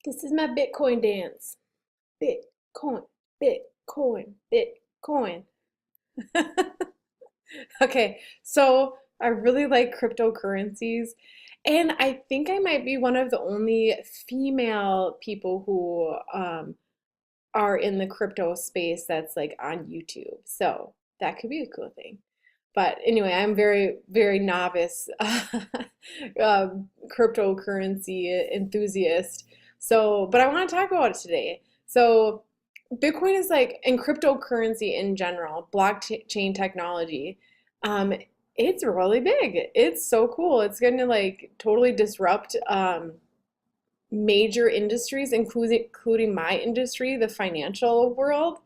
This is my Bitcoin dance. Bitcoin, Bitcoin, Bitcoin. Okay, so I really like cryptocurrencies, and I think I might be one of the only female people who are in the crypto space that's like on YouTube. So that could be a cool thing. But anyway, I'm very, very novice cryptocurrency enthusiast. So, but I want to talk about it today. So, Bitcoin is like, and cryptocurrency in general, blockchain technology, um, it's really big. It's so cool. It's going to like totally disrupt major industries, including my industry, the financial world.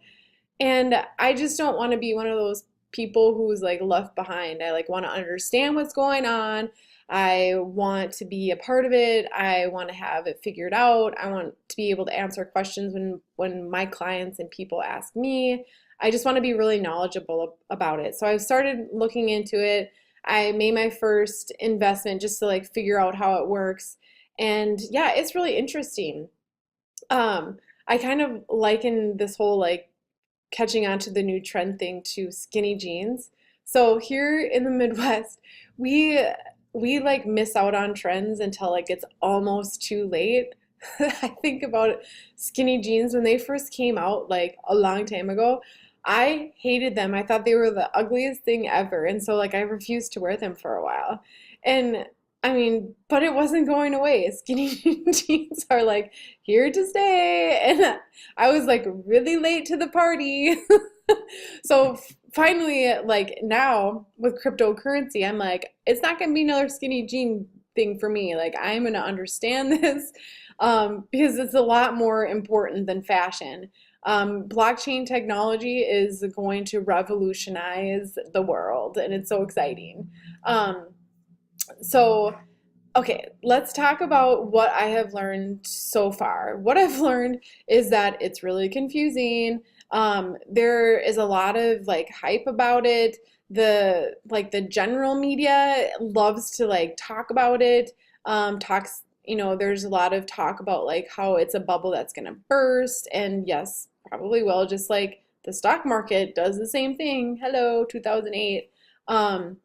And I just don't want to be one of those people who's like left behind. I like want to understand what's going on. I want to be a part of it. I want to have it figured out. I want to be able to answer questions when my clients and people ask me. I just want to be really knowledgeable about it. So I started looking into it. I made my first investment just to like figure out how it works. And yeah, it's really interesting. Um, I kind of liken this whole like catching on to the new trend thing to skinny jeans. So here in the Midwest, we we like miss out on trends until like it's almost too late. I think about skinny jeans when they first came out like a long time ago. I hated them. I thought they were the ugliest thing ever. And so like I refused to wear them for a while. And I mean, but it wasn't going away. Skinny jeans are like here to stay. And I was like really late to the party. So finally, like now with cryptocurrency, I'm like, it's not gonna be another skinny jean thing for me. Like I'm gonna understand this because it's a lot more important than fashion. Blockchain technology is going to revolutionize the world, and it's so exciting. Um, so Okay, let's talk about what I have learned so far. What I've learned is that it's really confusing. There is a lot of like hype about it. The general media loves to like talk about it. There's a lot of talk about like how it's a bubble that's gonna burst, and yes, probably will, just like the stock market does the same thing. Hello, 2008. Um,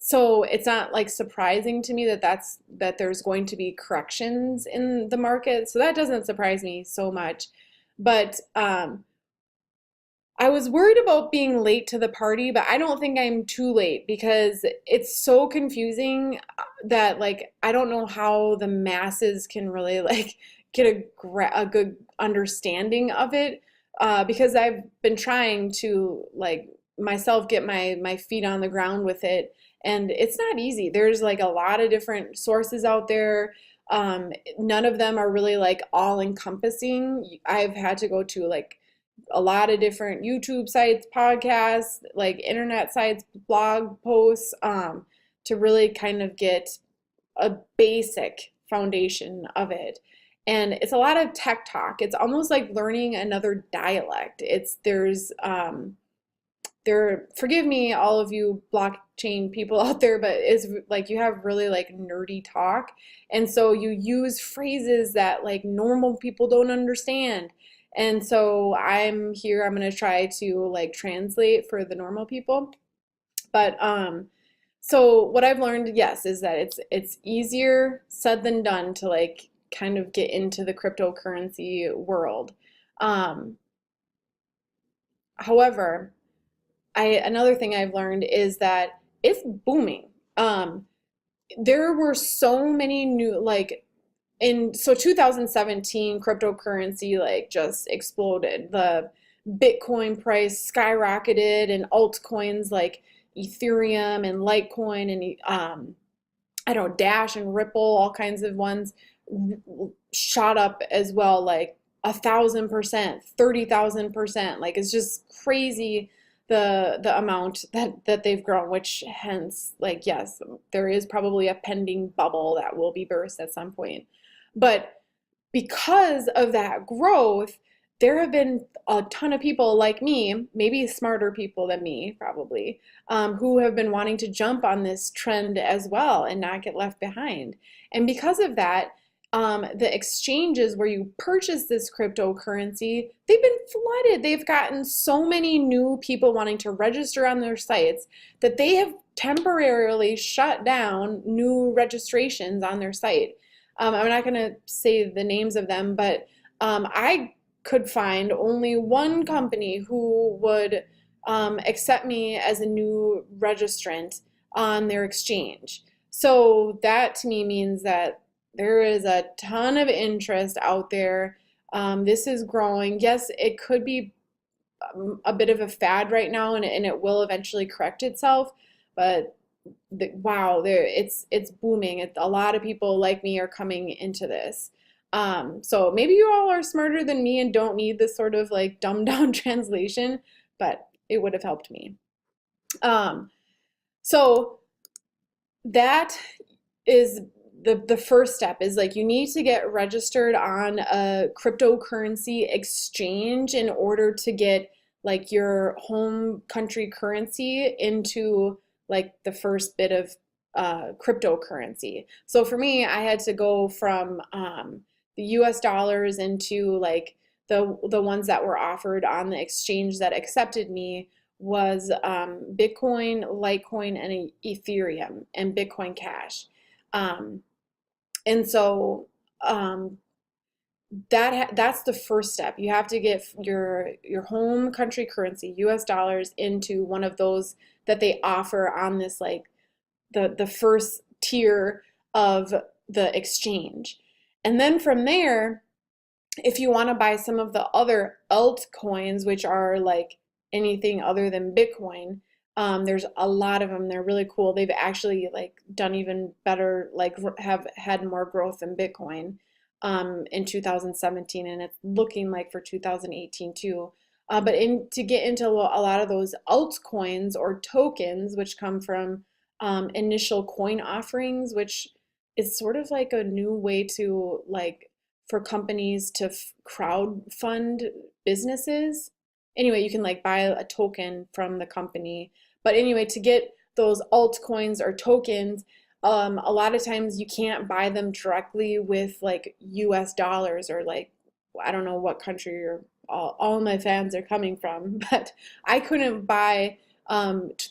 so it's not like surprising to me that there's going to be corrections in the market. So that doesn't surprise me so much. But I was worried about being late to the party, but I don't think I'm too late because it's so confusing that like I don't know how the masses can really like get a good understanding of it because I've been trying to like myself get my feet on the ground with it, and it's not easy. There's like a lot of different sources out there. None of them are really like all encompassing. I've had to go to like a lot of different YouTube sites, podcasts, like internet sites, blog posts, to really kind of get a basic foundation of it. And it's a lot of tech talk. It's almost like learning another dialect. Forgive me, all of you blockchain people out there, but it's like you have really like nerdy talk. And so you use phrases that like normal people don't understand. And so I'm going to try to like translate for the normal people. But so what I've learned, yes, is that it's easier said than done to like kind of get into the cryptocurrency world. Um, However, I another thing I've learned is that it's booming. There were so many new like in so 2017 cryptocurrency like just exploded. The Bitcoin price skyrocketed and altcoins like Ethereum and Litecoin and I don't know, Dash and Ripple, all kinds of ones shot up as well, like 1,000%, 30,000%. Like it's just crazy the amount that they've grown, which hence, like, yes, there is probably a pending bubble that will be burst at some point. But because of that growth, there have been a ton of people like me, maybe smarter people than me, probably, who have been wanting to jump on this trend as well and not get left behind. And because of that, the exchanges where you purchase this cryptocurrency, they've been flooded. They've gotten so many new people wanting to register on their sites that they have temporarily shut down new registrations on their site. I'm not going to say the names of them, but I could find only one company who would accept me as a new registrant on their exchange. So that to me means that there is a ton of interest out there. This is growing. Yes, it could be a bit of a fad right now, and it will eventually correct itself. But wow, it's booming. A lot of people like me are coming into this. So maybe you all are smarter than me and don't need this sort of like dumbed down translation, but it would have helped me. Um, so that is the first step is like you need to get registered on a cryptocurrency exchange in order to get like your home country currency into like the first bit of cryptocurrency. So for me, I had to go from the US dollars into like the ones that were offered on the exchange that accepted me was Bitcoin, Litecoin, and Ethereum, and Bitcoin Cash. Um, and so um, that's the first step. You have to get your home country currency, US dollars, into one of those that they offer on this like the first tier of the exchange. And then from there, if you want to buy some of the other altcoins, which are like anything other than Bitcoin, there's a lot of them. They're really cool. They've actually like done even better, like have had more growth than Bitcoin in 2017, and it's looking like for 2018 too. But to get into a lot of those altcoins or tokens, which come from initial coin offerings, which is sort of like a new way to like for companies to crowd fund businesses. Anyway, you can like buy a token from the company. But anyway, to get those altcoins or tokens, a lot of times you can't buy them directly with like US dollars or like, I don't know what country all my fans are coming from, but I couldn't buy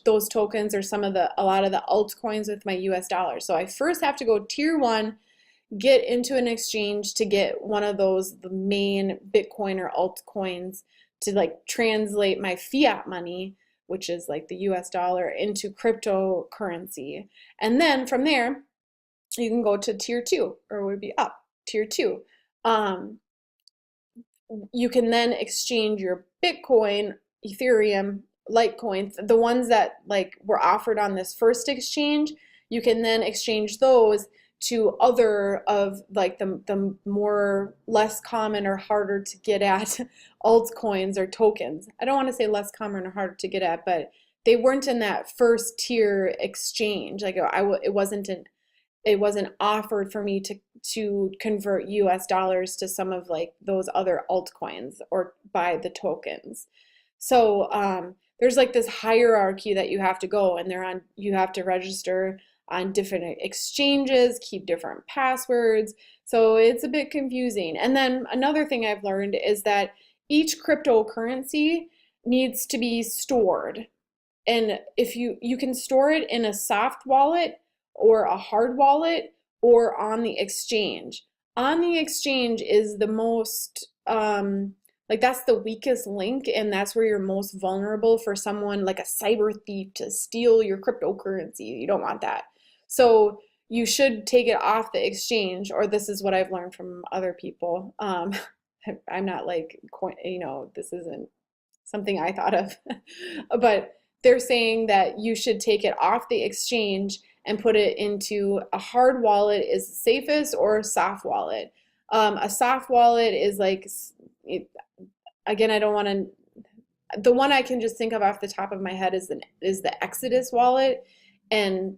those tokens or a lot of the altcoins with my US dollars. So I first have to go tier one, get into an exchange to get one of those, the main Bitcoin or altcoins, to like translate my fiat money, which is like the US dollar, into cryptocurrency. And then from there, you can go to tier two, or it would be up, tier two. You can then exchange your Bitcoin, Ethereum, Litecoin, the ones that like were offered on this first exchange. You can then exchange those to other of like the more less common or harder to get at altcoins or tokens. I don't want to say less common or harder to get at, but they weren't in that first tier exchange. Like it wasn't offered for me to convert US dollars to some of like those other altcoins or buy the tokens. So there's like this hierarchy that you have to go, and you have to register on different exchanges, keep different passwords. So it's a bit confusing. And then another thing I've learned is that each cryptocurrency needs to be stored. And if you can store it in a soft wallet or a hard wallet or on the exchange. On the exchange is the most like that's the weakest link, and that's where you're most vulnerable for someone like a cyber thief to steal your cryptocurrency. You don't want that. So you should take it off the exchange, or this is what I've learned from other people. I'm not like, this isn't something I thought of, but they're saying that you should take it off the exchange and put it into a hard wallet is the safest, or a soft wallet. A soft wallet is like, again, I don't want to, the one I can just think of off the top of my head is the Exodus wallet, and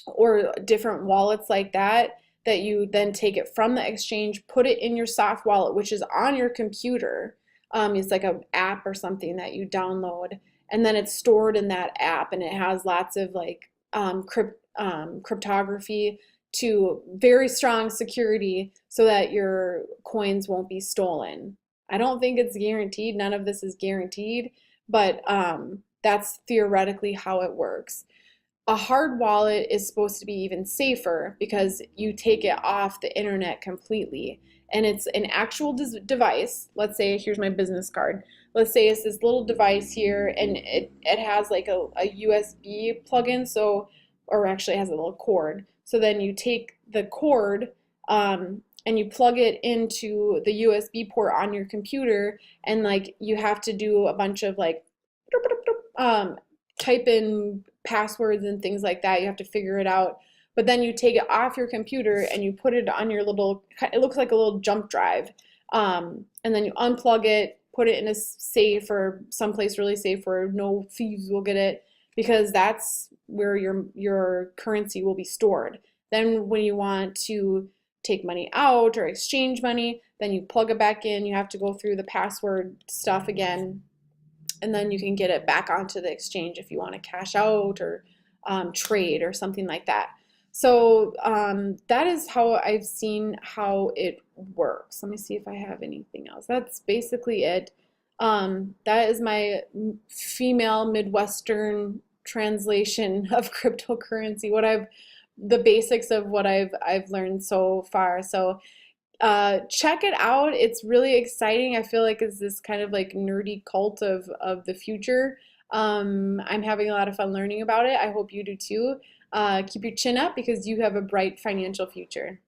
or different wallets like that you then take it from the exchange, put it in your soft wallet, which is on your computer. It's like an app or something that you download, and then it's stored in that app, and it has lots of like cryptography to very strong security so that your coins won't be stolen. I don't think it's guaranteed. None of this is guaranteed, but that's theoretically how it works. A hard wallet is supposed to be even safer because you take it off the internet completely. And it's an actual device. Let's say, here's my business card. Let's say it's this little device here, and it has like a USB plug-in, so, or actually it has a little cord. So then you take the cord and you plug it into the USB port on your computer, and like you have to do a bunch of like um, type in passwords and things like that. You have to figure it out. But then you take it off your computer and you put it on your little, it looks like a little jump drive. And then you unplug it, put it in a safe or someplace really safe where no thieves will get it, because that's where your currency will be stored. Then when you want to take money out or exchange money, then you plug it back in. You have to go through the password stuff again, and then you can get it back onto the exchange if you want to cash out or trade or something like that. So that is how I've seen how it works. Let me see if I have anything else. That's basically it. That is my female Midwestern translation of cryptocurrency, the basics of what I've learned so far. So check it out. It's really exciting. I feel like it's this kind of like nerdy cult of the future. I'm having a lot of fun learning about it. I hope you do too. Keep your chin up because you have a bright financial future.